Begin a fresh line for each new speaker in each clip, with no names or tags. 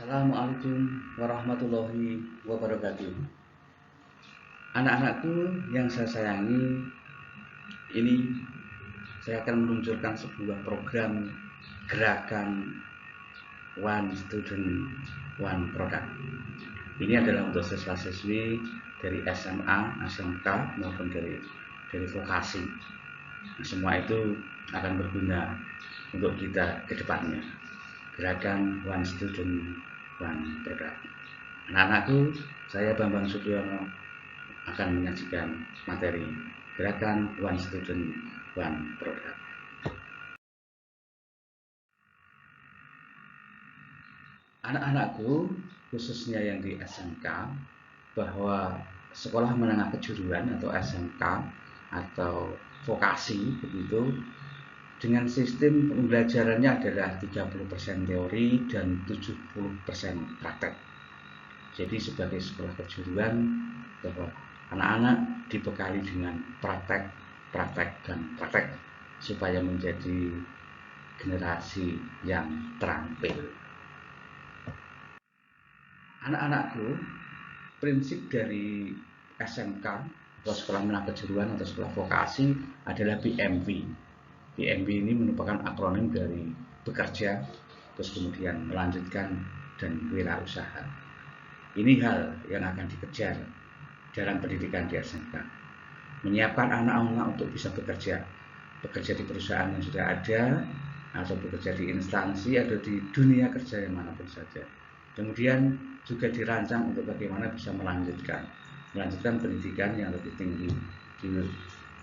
Assalamualaikum warahmatullahi wabarakatuh. Anak-anakku yang saya sayangi, ini saya akan meluncurkan sebuah program gerakan One Student One Product. Ini adalah untuk siswa-siswi dari SMA, SMK maupun dari vokasi. Semua itu akan berguna untuk kita ke depannya. Gerakan One Student One Product. Anak-anakku, saya Bambang Sudiono akan menyajikan materi gerakan One Student One Product. Anak-anakku, khususnya yang di SMK, bahwa sekolah menengah kejuruan atau SMK atau vokasi begitu, dengan sistem pembelajarannya adalah 30% teori dan 70% praktek. Jadi sebagai sekolah kejuruan, bahwa anak-anak dibekali dengan praktek dan praktek supaya menjadi generasi yang terampil. Anak-anakku, prinsip dari SMK atau sekolah menengah kejuruan atau sekolah vokasi adalah BMV. BMV ini merupakan akronim dari bekerja, terus kemudian melanjutkan, dan wirausaha. Ini hal yang akan dikejar dalam pendidikan di SMK. Menyiapkan anak-anak untuk bisa bekerja di perusahaan yang sudah ada, atau bekerja di instansi atau di dunia kerja yang manapun saja. Kemudian juga dirancang untuk bagaimana bisa melanjutkan pendidikan yang lebih tinggi di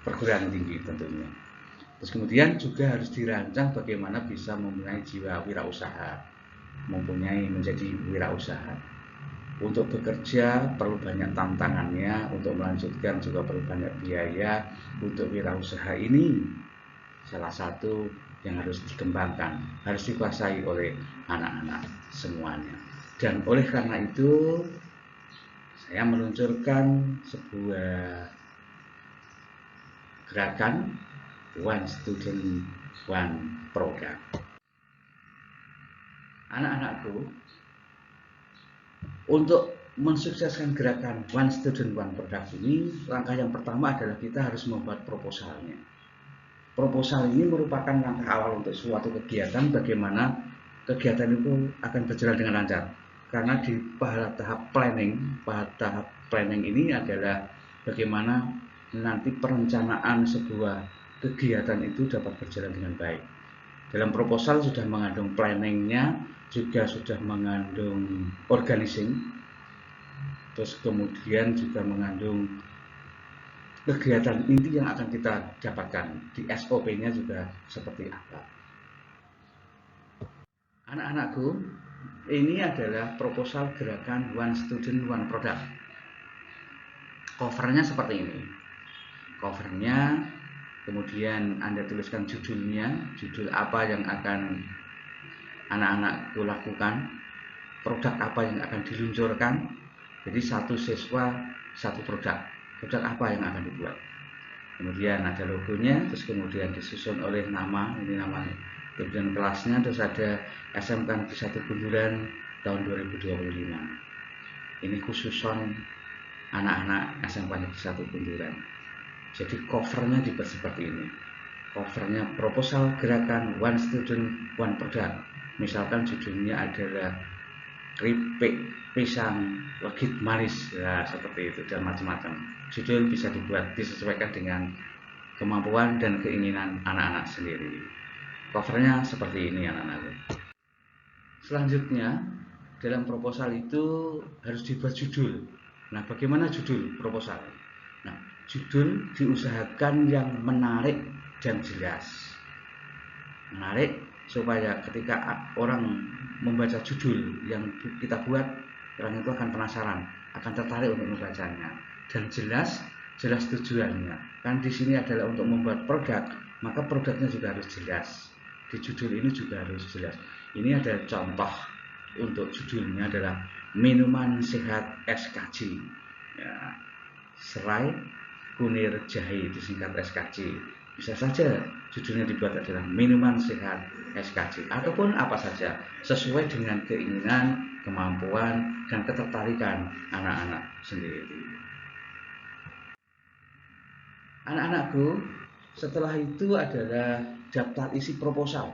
perguruan tinggi tentunya. Terus kemudian juga harus dirancang bagaimana bisa mempunyai jiwa wirausaha, menjadi wirausaha. Untuk bekerja perlu banyak tantangannya, untuk melanjutkan juga perlu banyak biaya. Untuk wirausaha ini salah satu yang harus dikembangkan, harus dikuasai oleh anak-anak semuanya. Dan oleh karena itu saya meluncurkan sebuah gerakan One Student One Product. Anak-anakku, untuk mensukseskan gerakan One Student One Product ini, langkah yang pertama adalah kita harus membuat proposalnya. Proposal ini merupakan langkah awal untuk suatu kegiatan, bagaimana kegiatan itu akan berjalan dengan lancar. Karena di tahap planning ini adalah bagaimana nanti perencanaan sebuah kegiatan itu dapat berjalan dengan baik. Dalam proposal sudah mengandung planningnya, juga sudah mengandung organizing, terus kemudian juga mengandung kegiatan inti yang akan kita dapatkan. Di SOP-nya juga seperti apa. Anak-anakku, ini adalah proposal gerakan One Student One Product. Covernya seperti ini. Covernya, kemudian Anda tuliskan judulnya, judul apa yang akan anak-anakku lakukan, produk apa yang akan diluncurkan. Jadi satu siswa satu produk apa yang akan dibuat. Kemudian ada logonya, terus kemudian disusun oleh nama, ini nama, kemudian kelasnya, terus ada SMK Negeri 1 Bunduran tahun 2025. Ini khususon anak-anak SMK Negeri 1 Bunduran. Jadi covernya dibuat seperti ini. Covernya proposal gerakan One Student One Product. Misalkan judulnya adalah keripik pisang legit manis, ya seperti itu, dan macam-macam. Judul bisa disesuaikan dengan kemampuan dan keinginan anak-anak sendiri. Covernya seperti ini anak-anak. Selanjutnya dalam proposal itu harus dibuat judul. Nah, bagaimana judul proposal? Nah, judul diusahakan yang menarik dan jelas. Menarik supaya ketika orang membaca judul yang kita buat, orang itu akan penasaran, akan tertarik untuk membacanya. Dan jelas tujuannya. Kan di sini adalah untuk membuat produk, maka produknya juga harus jelas. Di judul ini juga harus jelas. Ini ada contoh untuk judulnya adalah minuman sehat SKJ. Ya, serai, kunir, jahe, disingkat SKJ. Bisa saja judulnya dibuat adalah minuman sehat SKJ ataupun apa saja sesuai dengan keinginan, kemampuan, dan ketertarikan anak-anak sendiri. Anak-anakku, setelah itu adalah daftar isi proposal.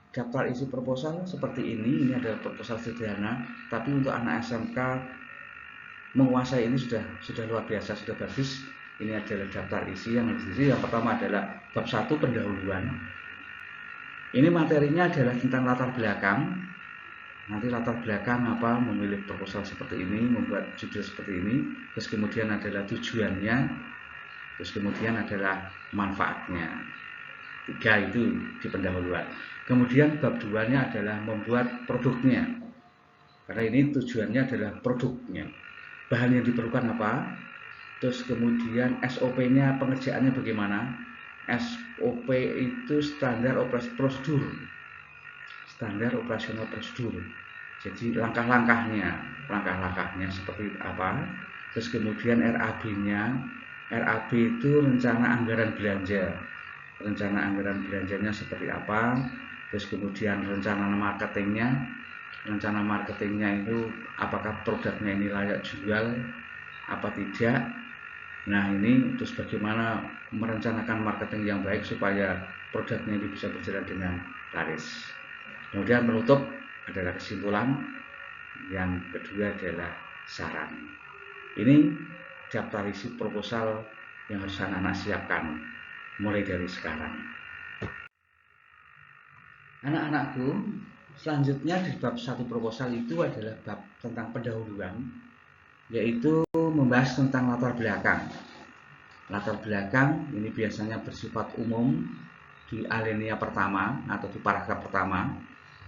Daftar isi proposal seperti ini adalah proposal sederhana, tapi untuk anak SMK menguasai ini sudah luar biasa, sudah bagus. Ini adalah daftar isi yang diisi. Yang pertama adalah bab 1 pendahuluan. Ini materinya adalah tentang latar belakang. Nanti latar belakang apa, memilih proposal seperti ini, membuat judul seperti ini. Terus kemudian adalah tujuannya. Terus kemudian adalah manfaatnya. 3 itu di pendahuluan. Kemudian bab 2-nya adalah membuat produknya. Karena ini tujuannya adalah produknya. Bahan yang diperlukan apa? Terus kemudian SOP-nya, pengerjaannya bagaimana? SOP itu standar operasi prosedur. Standar operasional prosedur. Jadi langkah-langkahnya seperti apa? Terus kemudian RAB-nya. RAB itu rencana anggaran belanja. Rencana anggaran belanjanya seperti apa? Terus kemudian rencana marketingnya. Rencana marketingnya itu apakah produknya ini layak jual apa tidak. Nah ini terus bagaimana merencanakan marketing yang baik supaya produknya ini bisa berjalan dengan laris. Kemudian menutup adalah kesimpulan. Yang kedua adalah saran. Ini daftar isi proposal yang harus anak-anak siapkan mulai dari sekarang. Anak-anakku, selanjutnya di bab 1 proposal itu adalah bab tentang pendahuluan, yaitu membahas tentang latar belakang. Latar belakang ini biasanya bersifat umum di alinea pertama atau di paragraf pertama.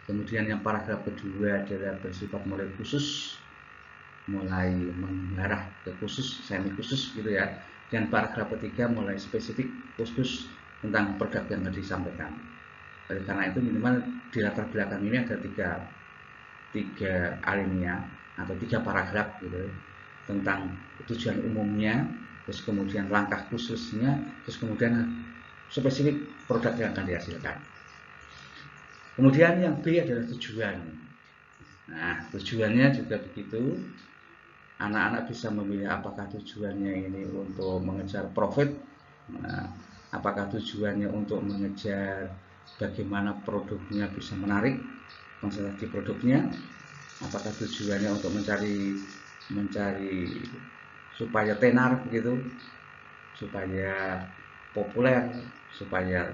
Kemudian yang paragraf kedua adalah bersifat mulai khusus, mulai mengarah ke khusus, semi khusus gitu ya. Dan paragraf ketiga mulai spesifik khusus tentang produk yang disampaikan. Oleh karena itu minimal di latar belakang ini ada tiga alinea atau 3 paragraf gitu tentang tujuan umumnya, terus kemudian langkah khususnya, terus kemudian spesifik produk yang akan dihasilkan. Kemudian yang B adalah tujuan. Nah, tujuannya juga begitu. Anak-anak bisa memilih apakah tujuannya ini untuk mengejar profit, nah, apakah tujuannya untuk mengejar bagaimana produknya bisa menarik konsentrasi produknya, apakah tujuannya untuk mencari supaya tenar begitu, supaya populer, supaya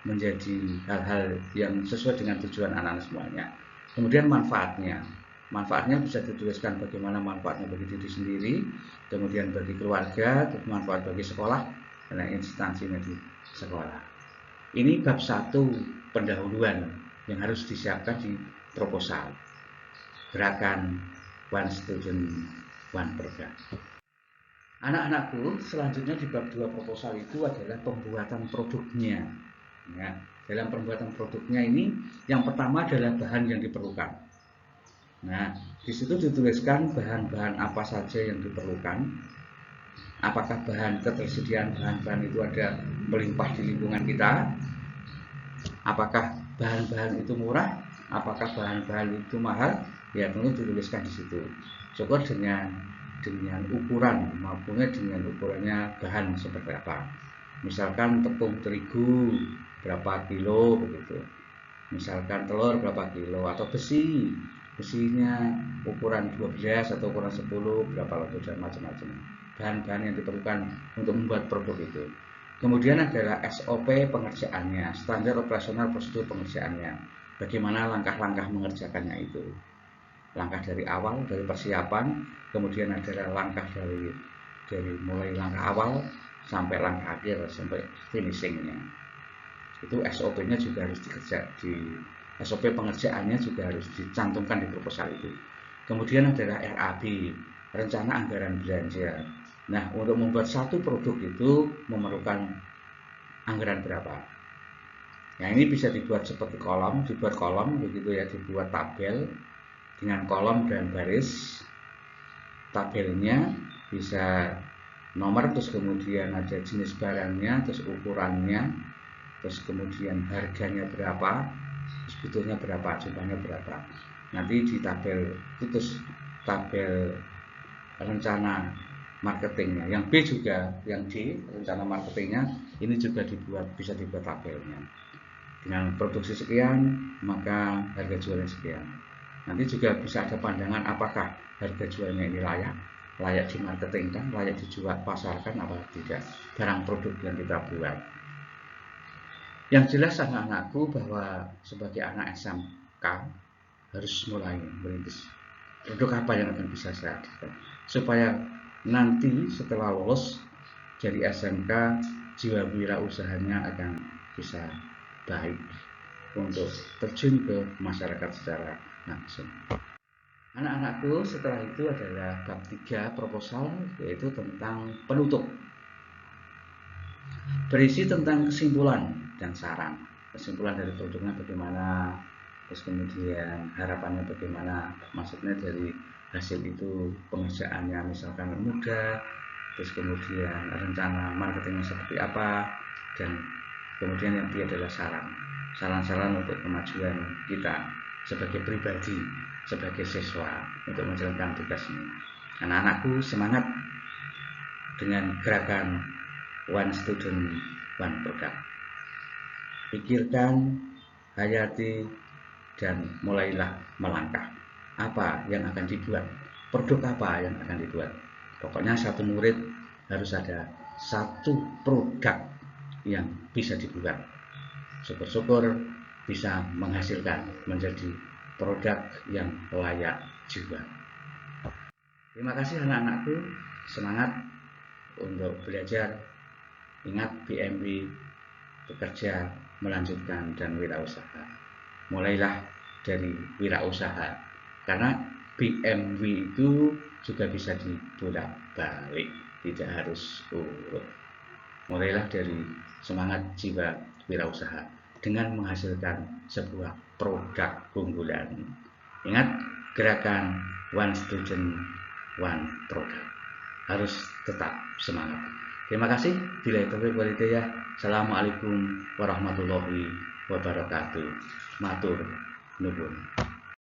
menjadi hal-hal yang sesuai dengan tujuan anak-anak semuanya. Kemudian manfaatnya bisa dituliskan bagaimana manfaatnya bagi diri sendiri, kemudian bagi keluarga, manfaat bagi sekolah dan instansinya di sekolah. Ini bab 1 pendahuluan yang harus disiapkan di proposal. Gerakan One Student One Program. Anak-anakku, selanjutnya di bab 2 proposal itu adalah pembuatan produknya. Ya, dalam pembuatan produknya ini yang pertama adalah bahan yang diperlukan. Nah, di situ dituliskan bahan-bahan apa saja yang diperlukan. Apakah ketersediaan bahan-bahan itu ada melimpah di lingkungan kita? Apakah bahan-bahan itu murah? Apakah bahan-bahan itu mahal? Ya, tentu dituliskan di situ. Syukur dengan ukuran maupun dengan ukurannya bahan seperti apa. Misalkan tepung terigu berapa kilo begitu. Misalkan telur berapa kilo, atau besinya ukuran 12 atau ukuran 10 berapa lagi, dan macam-macam bahan-bahan yang diperlukan untuk membuat produk itu. Kemudian adalah SOP pengerjaannya, standar operasional prosedur pengerjaannya, bagaimana langkah-langkah mengerjakannya itu, langkah dari awal, dari persiapan, kemudian adalah langkah dari mulai langkah awal sampai langkah akhir, sampai finishingnya. Itu SOP-nya juga harus SOP pengerjaannya juga harus dicantumkan di proposal itu. Kemudian adalah RAB, rencana anggaran belanja. Nah, untuk membuat satu produk itu memerlukan anggaran berapa? Nah, ini bisa dibuat seperti dibuat kolom begitu ya, dibuat tabel dengan kolom dan baris. Tabelnya bisa nomor, terus kemudian ada jenis barangnya, terus ukurannya, terus kemudian harganya berapa, butuhnya berapa, jumlahnya berapa. Nanti di tabel khusus, tabel rencana marketingnya. Yang B juga, yang D rencana marketingnya ini juga bisa dibuat tabelnya. Dengan produksi sekian, maka harga jualnya sekian. Nanti juga bisa ada pandangan apakah harga jualnya ini layak dimarketingkan, layak dijual pasarkan apa tidak barang produk yang kita buat. Yang jelas anak-anakku bahwa sebagai anak SMK harus mulai merintis produk apa yang akan bisa saya hadirkan, supaya nanti setelah lulus dari SMK jiwa wirausahanya akan bisa baik untuk terjun ke masyarakat secara langsung. Anak-anakku, setelah itu adalah bab 3 proposal, yaitu tentang penutup, berisi tentang kesimpulan dan saran. Kesimpulan dari produknya bagaimana, terus kemudian harapannya bagaimana, maksudnya dari hasil itu pengerjaannya misalkan mudah, terus kemudian rencana marketingnya seperti apa, dan kemudian yang ketiga adalah saran-saran untuk kemajuan kita sebagai pribadi, sebagai siswa untuk menjalankan tugas ini. Anak-anakku, semangat dengan gerakan One Student, One Product. Pikirkan, hayati, dan mulailah melangkah. Apa yang akan dibuat? Produk apa yang akan dibuat? Pokoknya satu murid harus ada satu produk yang bisa dibuat. Syukur-syukur bisa menghasilkan menjadi produk yang layak jual. Terima kasih anak-anakku, semangat untuk belajar. Ingat, BMW bekerja, melanjutkan, dan wirausaha. Mulailah dari wirausaha, karena BMW itu juga bisa dibolak-balik, tidak harus urut. Mulailah dari semangat jiwa wirausaha dengan menghasilkan sebuah produk unggulan. Ingat, gerakan One Student, One Product. Harus tetap semangat. Terima kasih. Bila taufiq wal hidayah. Assalamualaikum warahmatullahi wabarakatuh. Matur nuwun.